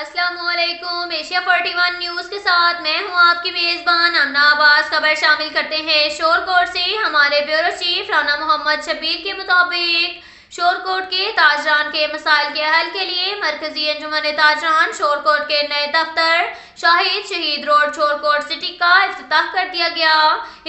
السلام علیکم۔ Asia 41 news کے ساتھ میں ہوں آپ کی میزبان امنا عباس۔ خبر شامل کرتے ہیں شور کوٹ سے۔ ہمارے بیورو چیف رانا محمد شبیر کے مطابق شور کوٹ کے تاجران کے مسائل کے حل کے لیے مرکزی انجمن تاجران شور کوٹ کے نئے دفتر شہید روڈ شور کوٹ سٹی کا افتتاح کر دیا گیا۔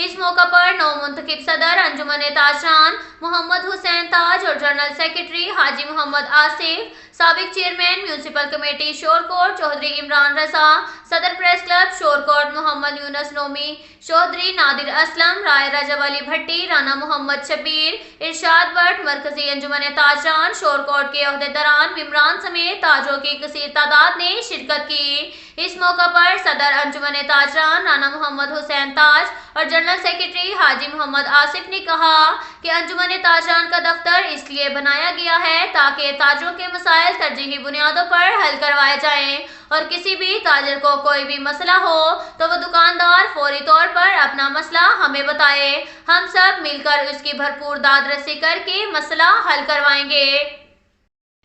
اس موقع پر نو منتخب صدر انجمن تاجران محمد حسین تاج اور جنرل سیکرٹری حاجی محمد آصف، سابق چیئرمین میونسپل کمیٹی شور کوٹ چودھری عمران رضا، صدر پریس کلب شور کوٹ محمد یونس نومی، چودھری نادر اسلم، رائے رجب علی بھٹی، رانا محمد شبیر، ارشاد بٹ، مرکزی انجمن تاجران شور کوٹ کے عہدیداران، ممبران سمیت تاجروں کی کثیر تعداد نے شرکت کی۔ اس موقع پر صدر انجمن تاجران رانا محمد حسین تاج اور جنرل سیکرٹری حاجی محمد آصف نے کہا کہ انجمن تاجران کا دفتر اس لیے بنایا گیا ہے تاکہ تاجروں کے مسائل ترجیحی بنیادوں پر حل کروائے جائیں اور کسی بھی تاجر کو کوئی بھی مسئلہ ہو تو وہ دکاندار فوری طور پر اپنا مسئلہ ہمیں بتائے، ہم سب مل کر اس کی بھرپور داد رسی کر کے مسئلہ حل کروائیں گے۔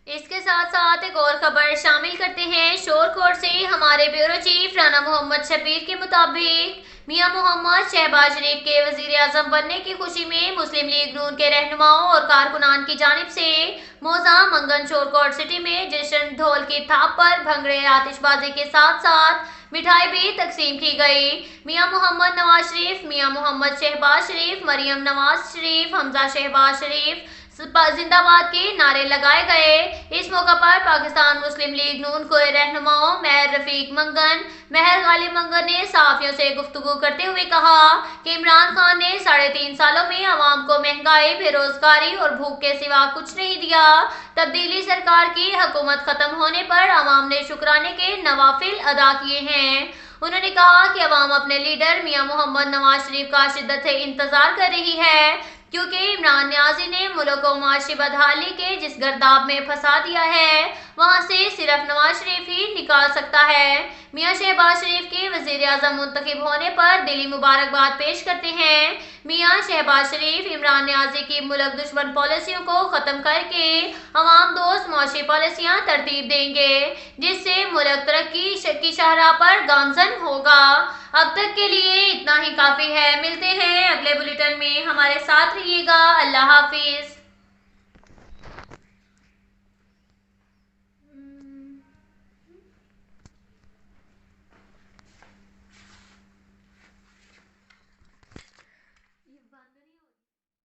اس کے ساتھ ساتھ ایک اور خبر شامل کرتے ہیں شور کوٹ سے۔ ہمارے بیورو چیف رانا محمد شبیر کے مطابق میاں محمد شہباز شریف کے وزیر اعظم بننے کی خوشی میں مسلم لیگ نون کے رہنماؤں اور کارکنان کی جانب سے موزہ منگن شور کوٹ سٹی میں جشن ڈھول کی تھاپ پر بھنگڑے آتش بازی کے ساتھ ساتھ مٹھائی بھی تقسیم کی گئی۔ میاں محمد نواز شریف، میاں محمد شہباز شریف، مریم نواز شریف، حمزہ شہباز شریف زندہ باد کے نعرے لگائے گئے۔ اس موقع پر پاکستان مسلم لیگ نون کے رہنماؤں مہر رفیق منگن، مہر غالب منگن نے صحافیوں سے گفتگو کرتے ہوئے کہا کہ عمران خان نے 3.5 سالوں میں عوام کو مہنگائی، بے روزگاری اور بھوک کے سوا کچھ نہیں دیا۔ تبدیلی سرکار کی حکومت ختم ہونے پر عوام نے شکرانے کے نوافل ادا کیے ہیں۔ انہوں نے کہا کہ عوام اپنے لیڈر میاں محمد نواز شریف کا شدت سے انتظار کر رہی ہے کیونکہ عمران نیازی نے ملک کو معاشی بدحالی کے جس گرداب میں پھنسا دیا ہے وہاں سے صرف نواز شریف ہی نکال سکتا ہے۔ میاں شہباز شریف کے وزیر اعظم منتخب ہونے پر دلی مبارکباد پیش کرتے ہیں۔ میاں شہباز شریف عمران نیازی کی ملک دشمن پالیسیوں کو ختم کر کے عوام دوست معاشی پالیسیاں ترتیب دیں گے جس سے ملک ترقی کی شاہراہ پر گامزن ہوگا۔ اب تک کے لیے اتنا ہی کافی ہے۔ ملتے ہیں اگلے بلیٹن میں، ہمارے ساتھ رہیے گا۔ اللہ حافظ۔